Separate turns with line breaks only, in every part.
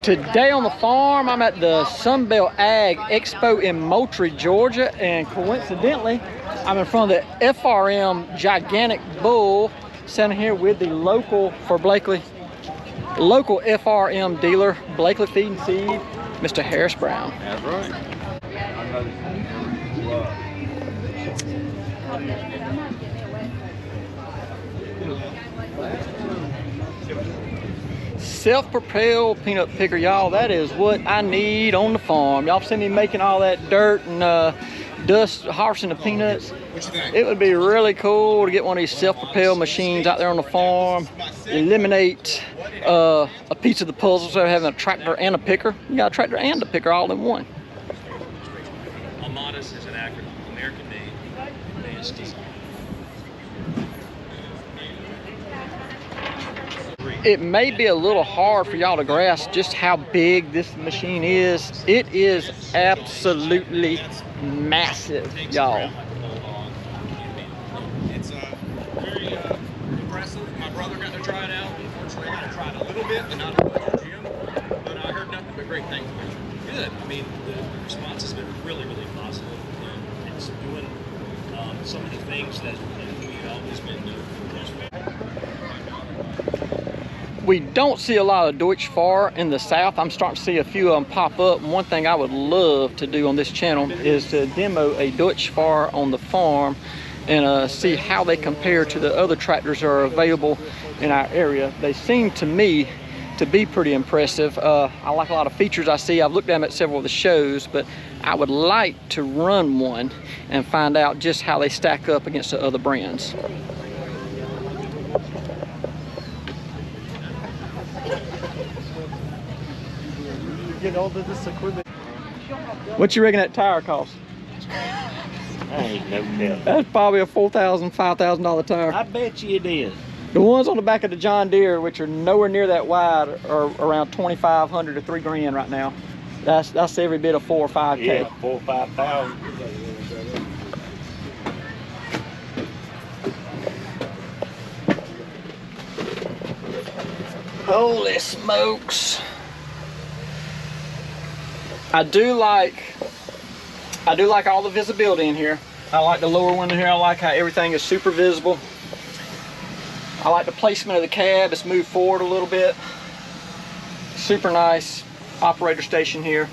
Today on the farm, I'm at the Sunbelt Ag Expo in Moultrie, Georgia, and coincidentally, I'm in front of the FRM gigantic bull, standing here with the local FRM dealer, Blakely Feed and Seed, Mr. Harris Brown.
That's right.
Self-propelled peanut picker, y'all. That is what I need on the farm. Y'all see me making all that dirt and dust, harvesting the peanuts. It would be really cool to get one of these self-propelled machines out there on the farm. Eliminate a piece of the puzzle, so having a tractor and a picker. You got a tractor and a picker all in one.
Amadas is an acronym, American Made, ASD.
It may be a little hard for y'all to grasp just how big this machine is. It is absolutely massive, y'all.
It's very impressive. My brother got to try it out. Unfortunately, I got to try it a little bit, and not as much as Jim. But I heard nothing but great things. Good. I mean, the response has been really, really positive. It's doing some of the things that we've always been doing.
We don't see a lot of Deutsch Fahr in the South. I'm starting to see a few of them pop up. And one thing I would love to do on this channel is to demo a Deutsch Fahr on the farm and see how they compare to the other tractors that are available in our area. They seem to me to be pretty impressive. I like a lot of features I see. I've looked at them at several of the shows, but I would like to run one and find out just how they stack up against the other brands. Get all of this equipment. What you reckon that tire costs?
I ain't no telling.
That's probably a $4,000, $5,000 tire.
I bet you it is.
The ones on the back of the John Deere, which are nowhere near that wide, are around $2,500 to $3 grand right now. That's every bit of $4,000 or $5,000.
Yeah, 4,000 or 5,000.
Holy smokes! I do like all the visibility in here. I like the lower one in here. I like how everything is super visible. I like the placement of the cab. It's moved forward a little bit. Super nice operator station here.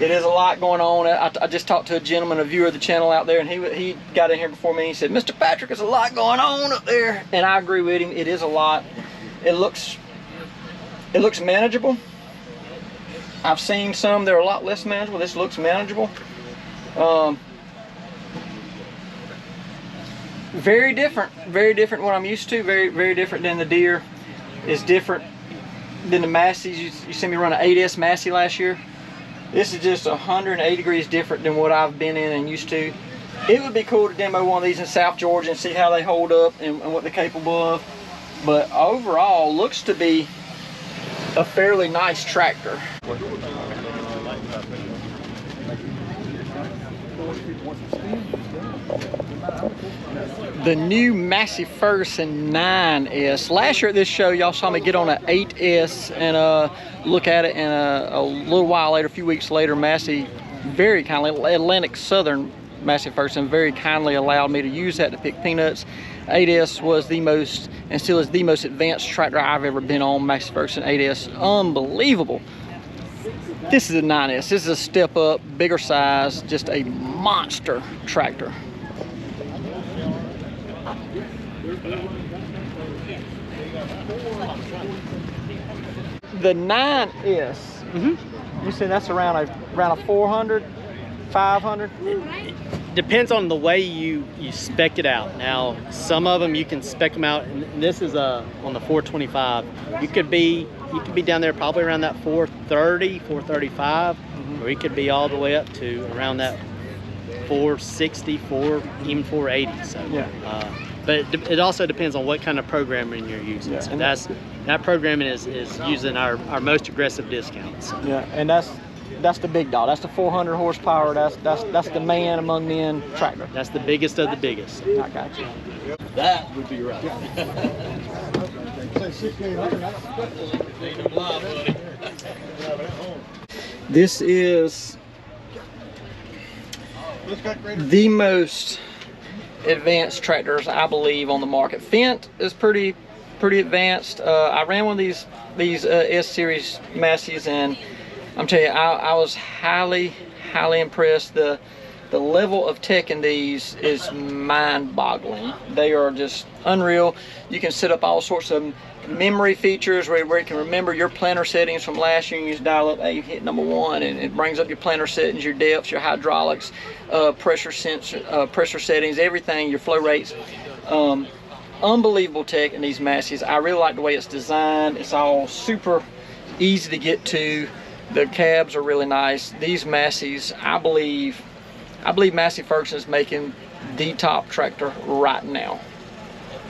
It is a lot going on. I just talked to a gentleman, a viewer of the channel out there, and he got in here before me. He said, "Mr. Patrick, there's a lot going on up there," and I agree with him. It is a lot. It looks manageable. I've seen some that are a lot less manageable. This looks manageable. Very different what I'm used to. Very different than the Deere. It's different than the Masseys. You see me run an 8S Massey last year. This is just 180 degrees different than what I've been in and used to. It would be cool to demo one of these in South Georgia and see how they hold up and what they're capable of. But overall, looks to be a fairly nice tractor. The new Massey Ferguson 9S. Last year at this show, y'all saw me get on an 8S and look at it, and a little while later, a few weeks later, Massey very kindly, Atlantic Southern Massey Ferguson very kindly allowed me to use that to pick peanuts. 8S was the most, and still is the most advanced tractor I've ever been on. Massey Ferguson 8S, unbelievable. This is a 9S. This is a step up, bigger size, just a monster tractor. The 9S, you said that's around a 400, 500?
Depends on the way you spec it out. Now, some of them you can spec them out, and this is on the 425. You could be down there probably around that 430, 435, or you could be all the way up to around that 460, even 480. So, yeah. But it also depends on what kind of programming you're using. Yeah. So that programming is using our most aggressive discounts. So.
Yeah, and that's the big dog. That's the 400 horsepower. That's the man among men tractor.
That's the biggest of the biggest.
I got you.
That would be right.
This is the most advanced tractors I believe on the market. Fendt is pretty advanced. I ran one of these S series Masseys, and I'm telling you, I was highly impressed. The level of tech in these is mind-boggling. They are just unreal. You can set up all sorts of memory features where it can remember your planter settings from last year. You just dial up, hey, you hit number 1, and it brings up your planter settings, your depths, your hydraulics, pressure settings, everything, your flow rates. Unbelievable tech in these Masseys. I really like the way it's designed. It's all super easy to get to. The cabs are really nice. These Masseys, I believe Massey Ferguson is making the top tractor right now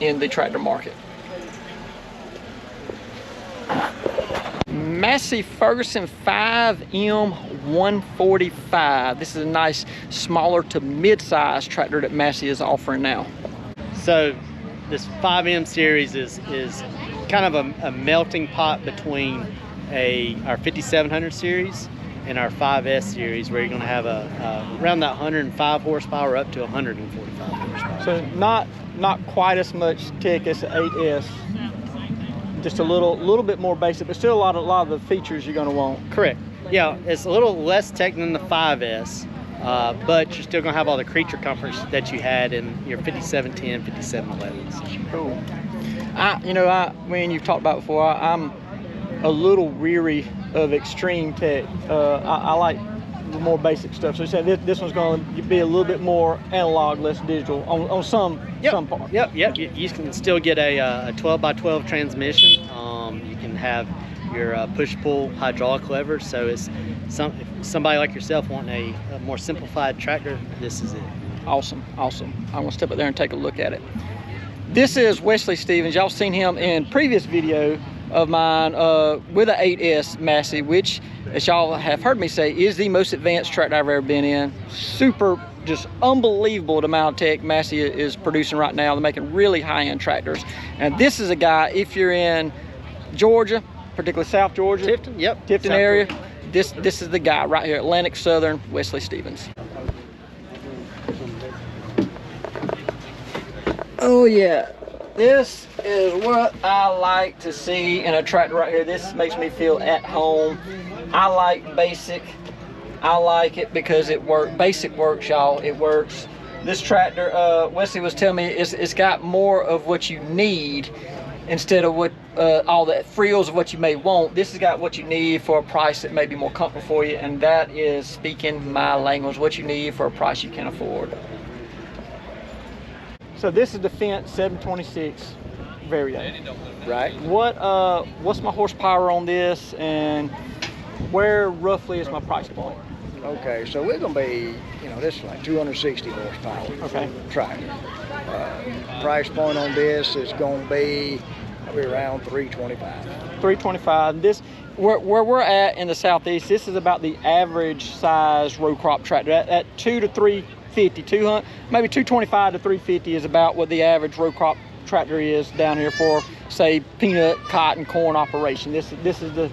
in the tractor market. Massey Ferguson 5M145. This is a nice smaller to mid-size tractor that Massey is offering now.
So this 5M series is kind of a melting pot between our 5700 series and our 5S series, where you're going to have around that 105 horsepower up to 145 horsepower.
So not quite as much tech as the 8S. Just a little bit more basic, but still a lot of the features you're going to want.
Correct. Yeah, it's a little less tech than the 5S, but you're still going to have all the creature comforts that you had in your 5710, 5711s.
Cool. When you've talked about before, I'm a little weary of extreme tech. I like the more basic stuff. So you said this one's going to be a little bit more analog, less digital on some parts.
Yep. You can still get a 12x12 transmission. You can have your push-pull hydraulic levers. So if somebody like yourself wanting a more simplified tractor, this is it.
Awesome. I'm going to step up there and take a look at it. This is Wesley Stevens. Y'all seen him in previous video of mine with an 8S Massey, which, as y'all have heard me say, is the most advanced tractor I've ever been in. Super, just unbelievable the amount of tech Massey is producing right now. They're making really high-end tractors. And this is a guy, if you're in Georgia, particularly South Georgia, Tifton area, this is the guy right here, Atlantic Southern, Wesley Stevens. Oh yeah. This is what I like to see in a tractor right here. This makes me feel at home. I like basic. I like it because it works. Basic works, y'all. It works. This tractor, Wesley was telling me, it's got more of what you need instead of what all the frills of what you may want. This has got what you need for a price that may be more comfortable for you, and that is speaking my language. What you need for a price you can afford. So this is the Fendt 726 variant, right? What's my horsepower on this, and where roughly is my price point?
Okay, so we're gonna be, this is like 260 horsepower.
Okay.
Tractor. Price point on this is gonna be around 325.
325. This where we're at in the Southeast. This is about the average size row crop tractor. At 2 to 350, 200, maybe 225 to 350 is about what the average row crop tractor is down here for, say, peanut, cotton, corn operation. This is the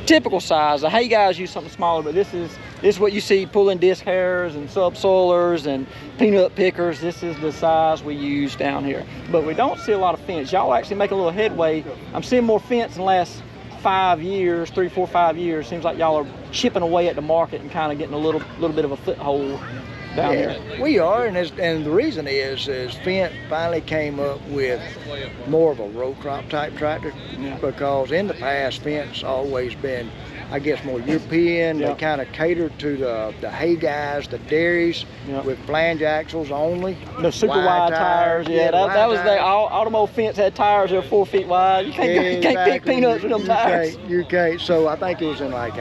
typical size. The hay guys use something smaller, but this is what you see pulling disc harrows and subsoilers and peanut pickers. This is the size we use down here. But we don't see a lot of Fendts. Y'all actually make a little headway. I'm seeing more Fendts in the last 5 years, 3, 4, 5 years. Seems like y'all are chipping away at the market and kind of getting a little bit of a foothold down here.
We are, and the reason is Fendt finally came up with more of a row crop type tractor, because in the past Fendt's always been, I guess, more European. They kind of catered to the hay guys, the dairies, with flange axles only.
The super wide tires. That was the automotive Fendts had tires that were 4 feet wide. You can't pick peanuts with them tires.
You can't. So I think it was in like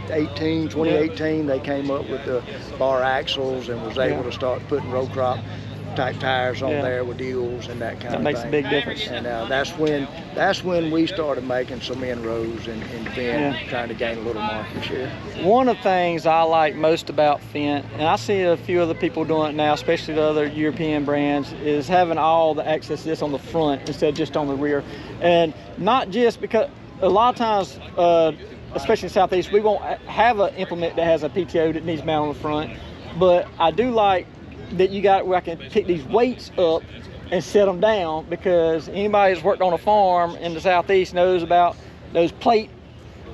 2018 they came up with the bar axles and was able to start putting row crop. type tires on
Yeah.
there with deals and that kind
That
of
makes a
thing.
big difference.
And that's when we started making some inroads in Fendt, trying to gain a little market share.
One of the things I like most about Fendt, and I see a few other people doing it now, especially the other European brands, is having all the access to this on the front instead of just on the rear. And not just because a lot of times, especially in Southeast, we won't have an implement that has a PTO that needs mounted on the front. But I do like that you got where I can pick these weights up and set them down, because anybody who's worked on a farm in the Southeast knows about those plate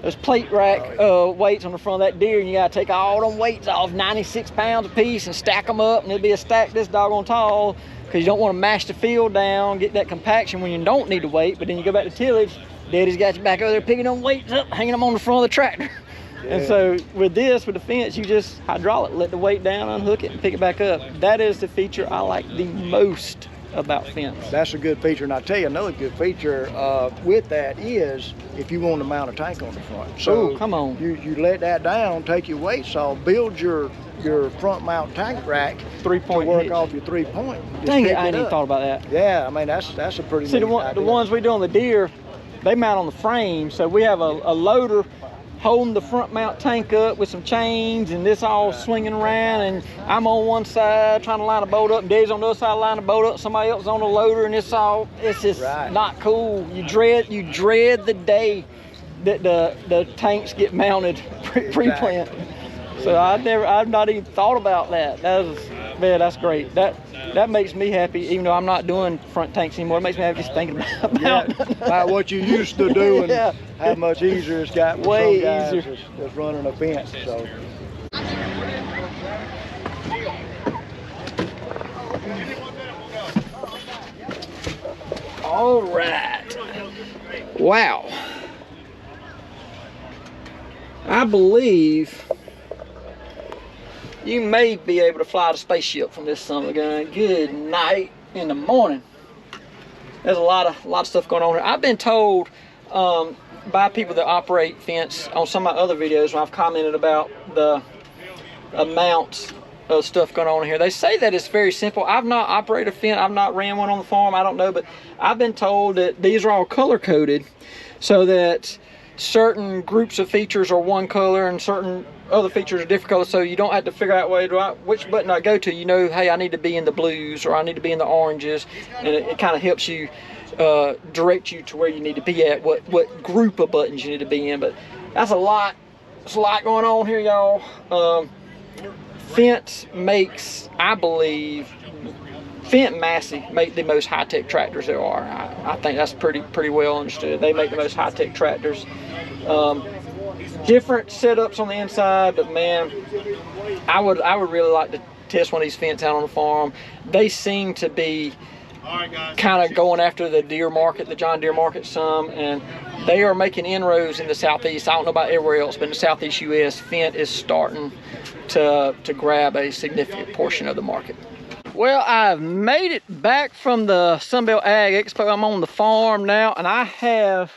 rack weights on the front of that deer, and you got to take all them weights off, 96 pounds a piece, and stack them up, and it'll be a stack this doggone tall, because you don't want to mash the field down, get that compaction when you don't need the weight. But then you go back to tillage, Daddy's got you back over there picking them weights up, hanging them on the front of the tractor. Yeah. And so with the Fendt, you just hydraulic, let the weight down, unhook it, and pick it back up. That is the feature I like the most about Fendt.
That's a good feature, and I'll tell you another good feature with that is if you want to mount a tank on the front. So
come on.
You let that down, take your weights off, build your front mount tank rack,
3-point
to work
hitch.
off your 3-point.
Dang it, I ain't even thought about that.
Yeah, I mean that's a pretty.
See, the ones we do on the deer, they mount on the frame, so we have a loader holding the front mount tank up with some chains, and this all swinging around, and I'm on one side trying to line a bolt up, and Dave's on the other side lining a bolt up, somebody else is on the loader, and it's just not cool. You dread the day that the tanks get mounted pre-plant. So I've not even thought about that. That's great. That makes me happy, even though I'm not doing front tanks anymore. It makes me happy just thinking about
what you used to do and how much easier it's got.
Way
easier. That's running a Fendt. So.
All right. Wow. I believe you may be able to fly the spaceship from this son of a gun. Good night in the morning. There's a lot of stuff going on here. I've been told by people that operate Fendt on some of my other videos when I've commented about the amount of stuff going on here. They say that it's very simple. I've not operated a Fendt. I've not ran one on the farm. I don't know, but I've been told that these are all color coded so that certain groups of features are one color and certain other features are different colors, so you don't have to figure out which button I go to. You know, hey, I need to be in the blues or I need to be in the oranges, and it kind of helps you direct you to where you need to be at, what group of buttons you need to be in. But that's a lot. There's a lot going on here, y'all. Fendt makes, I believe, Fendt and Massey make the most high-tech tractors there are. I think that's pretty well understood. They make the most high-tech tractors. Different setups on the inside, but man, I would really like to test one of these Fendts out on the farm. They seem to be kind of going after the deer market, the John Deere market some, and they are making inroads in the Southeast. I don't know about everywhere else, but in the Southeast U.S., Fendt is starting to grab a significant portion of the market. Well, I've made it back from the Sunbelt Ag Expo. I'm on the farm now, and I have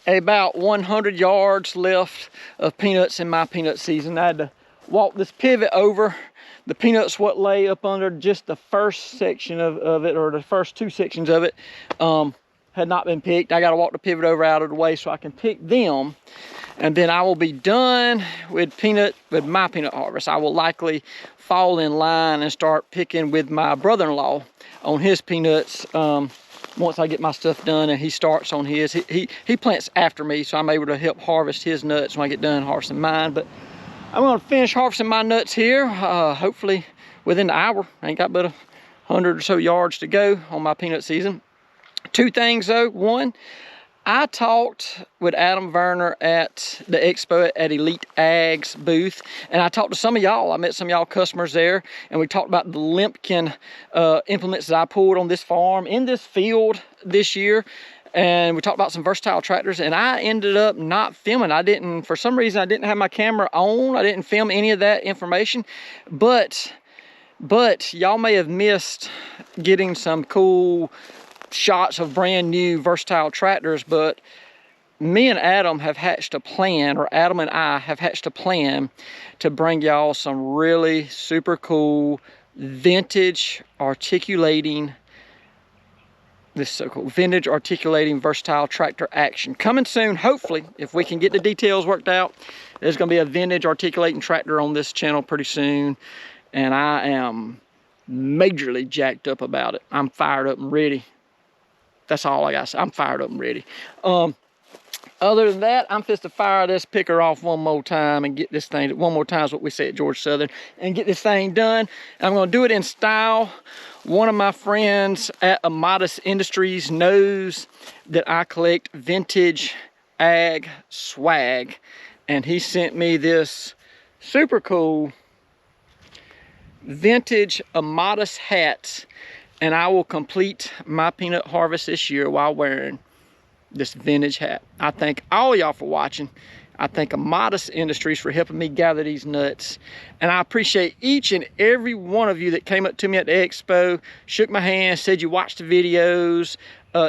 about 100 yards left of peanuts in my peanut season. I had to walk this pivot over. The peanuts what lay up under just the first section of it, or the first two sections of it, had not been picked. I got to walk the pivot over out of the way so I can pick them, and then I will be done with my peanut harvest. I will likely fall in line and start picking with my brother-in-law on his peanuts once I get my stuff done, and he starts on his. He plants after me, so I'm able to help harvest his nuts when I get done harvesting mine. But I'm going to finish harvesting my nuts here, hopefully within an hour. I ain't got but 100 or so yards to go on my peanut season. Two things though. One, I talked with Adam Werner at the expo at Elite Ag's booth, and I talked to some of y'all. I met some of y'all customers there, and we talked about the Limpkin implements that I pulled on this farm in this field this year. And we talked about some versatile tractors, and I ended up not filming. For some reason, I didn't have my camera on. I didn't film any of that information, but y'all may have missed getting some cool shots of brand new versatile tractors. But me and Adam have hatched a plan, or Adam and I have hatched a plan to bring y'all some really super cool vintage articulating, this is so cool, vintage articulating versatile tractor action. Coming soon, hopefully, if we can get the details worked out. There's gonna be a vintage articulating tractor on this channel pretty soon. And I am majorly jacked up about it. I'm fired up and ready. That's all I got to say. I'm fired up and ready. Other than that, I'm just to fire this picker off one more time and get this thing, one more time is what we say at Georgia Southern, and get this thing done. I'm gonna do it in style. One of my friends at Amatis Industries knows that I collect vintage ag swag, and he sent me this super cool vintage Amatis hats, and I will complete my peanut harvest this year while wearing this vintage hat. I thank all y'all for watching. I thank Amatis Industries for helping me gather these nuts. And I appreciate each and every one of you that came up to me at the expo, shook my hand, said you watched the videos,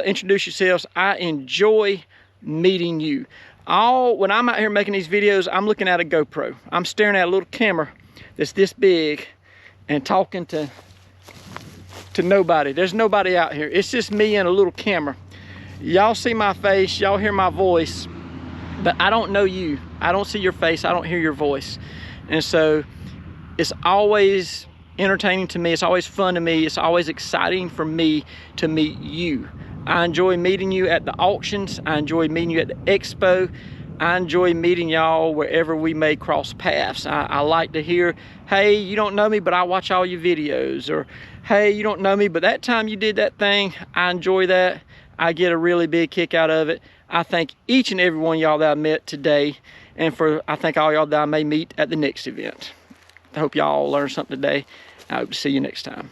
introduced yourselves. I enjoy meeting you. When I'm out here making these videos, I'm looking at a GoPro. I'm staring at a little camera that's this big and talking to nobody. There's nobody out here. It's just me and a little camera. Y'all see my face, y'all hear my voice, but I don't know you. I don't see your face, I don't hear your voice. And so it's always entertaining to me, it's always fun to me, it's always exciting for me to meet you. I enjoy meeting you at the auctions, I enjoy meeting you at the expo, I enjoy meeting y'all wherever we may cross paths. I like to hear, hey, you don't know me, but I watch all your videos, or hey, you don't know me, but that time you did that thing, I enjoy that. I get a really big kick out of it. I thank each and every one of y'all that I met today, and I thank all y'all that I may meet at the next event. I hope y'all learned something today. I hope to see you next time.